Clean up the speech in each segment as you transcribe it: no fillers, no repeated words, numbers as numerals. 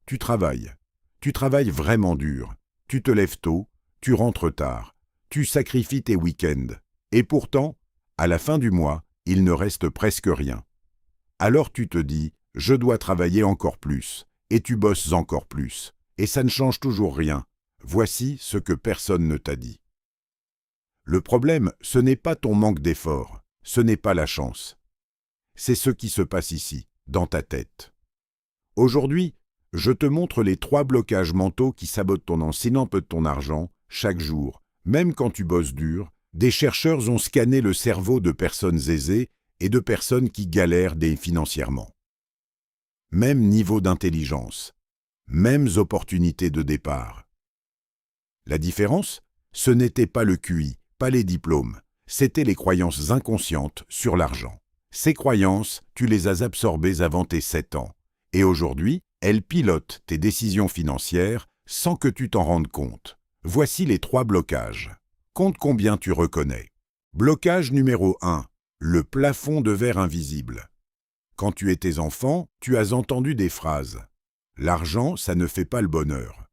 Tu travailles. Tu travailles vraiment dur. Tu te lèves tôt, tu rentres tard. Tu sacrifies tes week-ends. Et pourtant, à la fin du mois, il ne reste presque rien. Alors tu te dis, je dois travailler encore plus. Et tu bosses encore plus. Et ça ne change toujours rien. Voici ce que personne ne t'a dit. Le problème, ce n'est pas ton manque d'effort. Ce n'est pas la chance. C'est ce qui se passe ici, dans ta tête. Aujourd'hui, je te montre les 3 blocages mentaux qui sabotent ton ancien peu de ton argent, chaque jour. Même quand tu bosses dur, des chercheurs ont scanné le cerveau de personnes aisées et de personnes qui galèrent financièrement. Même niveau d'intelligence, mêmes opportunités de départ. La différence, ce n'était pas le QI, pas les diplômes, c'était les croyances inconscientes sur l'argent. Ces croyances, tu les as absorbées avant tes 7 ans. Et aujourd'hui, elles pilotent tes décisions financières sans que tu t'en rendes compte. Voici les 3 blocages. Compte combien tu reconnais. Blocage numéro 1. Le plafond de verre invisible. Quand tu étais enfant, tu as entendu des phrases. L'argent, ça ne fait pas le bonheur.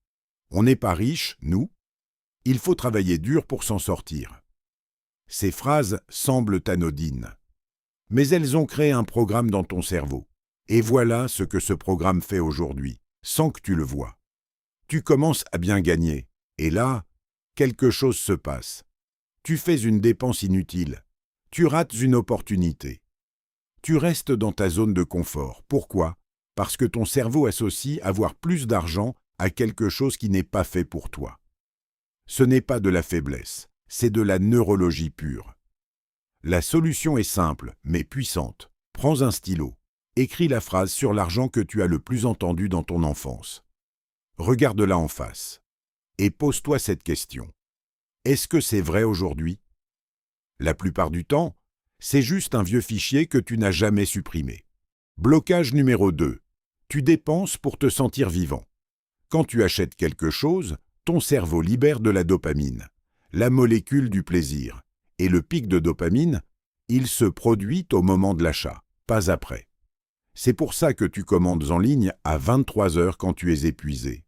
On n'est pas riche, nous. Il faut travailler dur pour s'en sortir. Ces phrases semblent anodines. Mais elles ont créé un programme dans ton cerveau. Et voilà ce que ce programme fait aujourd'hui, sans que tu le vois. Tu commences à bien gagner. Et là, quelque chose se passe. Tu fais une dépense inutile. Tu rates une opportunité. Tu restes dans ta zone de confort. Pourquoi? Parce que ton cerveau associe avoir plus d'argent à quelque chose qui n'est pas fait pour toi. Ce n'est pas de la faiblesse, c'est de la neurologie pure. La solution est simple, mais puissante. Prends un stylo. Écris la phrase sur l'argent que tu as le plus entendue dans ton enfance. Regarde-la en face. Et pose-toi cette question. Est-ce que c'est vrai aujourd'hui? La plupart du temps, c'est juste un vieux fichier que tu n'as jamais supprimé. Blocage numéro 2. Tu dépenses pour te sentir vivant. Quand tu achètes quelque chose, ton cerveau libère de la dopamine, la molécule du plaisir. Et le pic de dopamine, il se produit au moment de l'achat, pas après. C'est pour ça que tu commandes en ligne à 23 heures quand tu es épuisé.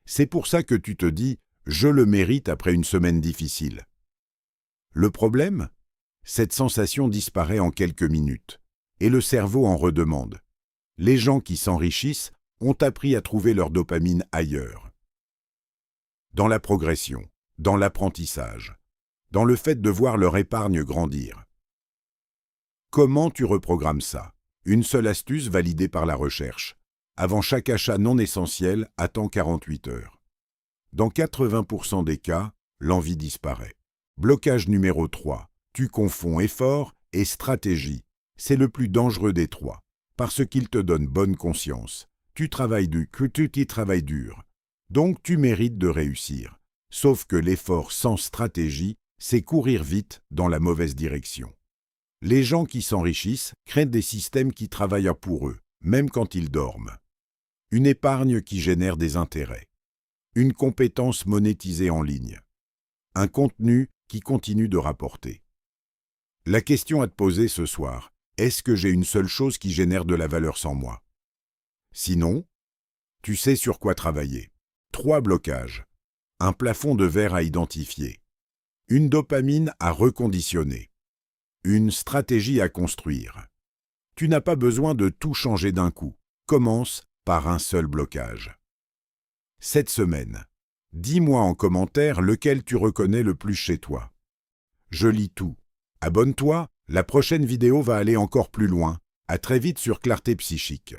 C'est pour ça que tu te dis « je le mérite après une semaine difficile ». Le problème? Cette sensation disparaît en quelques minutes, et le cerveau en redemande. Les gens qui s'enrichissent ont appris à trouver leur dopamine ailleurs. Dans la progression, dans l'apprentissage, dans le fait de voir leur épargne grandir. Comment tu reprogrammes ça? Une seule astuce validée par la recherche. Avant chaque achat non essentiel, attends 48 heures. Dans 80% des cas, l'envie disparaît. Blocage numéro 3. Tu confonds effort et stratégie. C'est le plus dangereux des 3, parce qu'il te donne bonne conscience. Tu travailles dur. Donc tu mérites de réussir. Sauf que l'effort sans stratégie, c'est courir vite dans la mauvaise direction. Les gens qui s'enrichissent créent des systèmes qui travaillent pour eux, même quand ils dorment. Une épargne qui génère des intérêts. Une compétence monétisée en ligne. Un contenu qui continue de rapporter. La question à te poser ce soir, est-ce que j'ai une seule chose qui génère de la valeur sans moi? Sinon, tu sais sur quoi travailler. 3 blocages. Un plafond de verre à identifier. Une dopamine à reconditionner. Une stratégie à construire. Tu n'as pas besoin de tout changer d'un coup. Commence par un seul blocage. Cette semaine, dis-moi en commentaire lequel tu reconnais le plus chez toi. Je lis tout. Abonne-toi, la prochaine vidéo va aller encore plus loin. À très vite sur Clarté Psychique.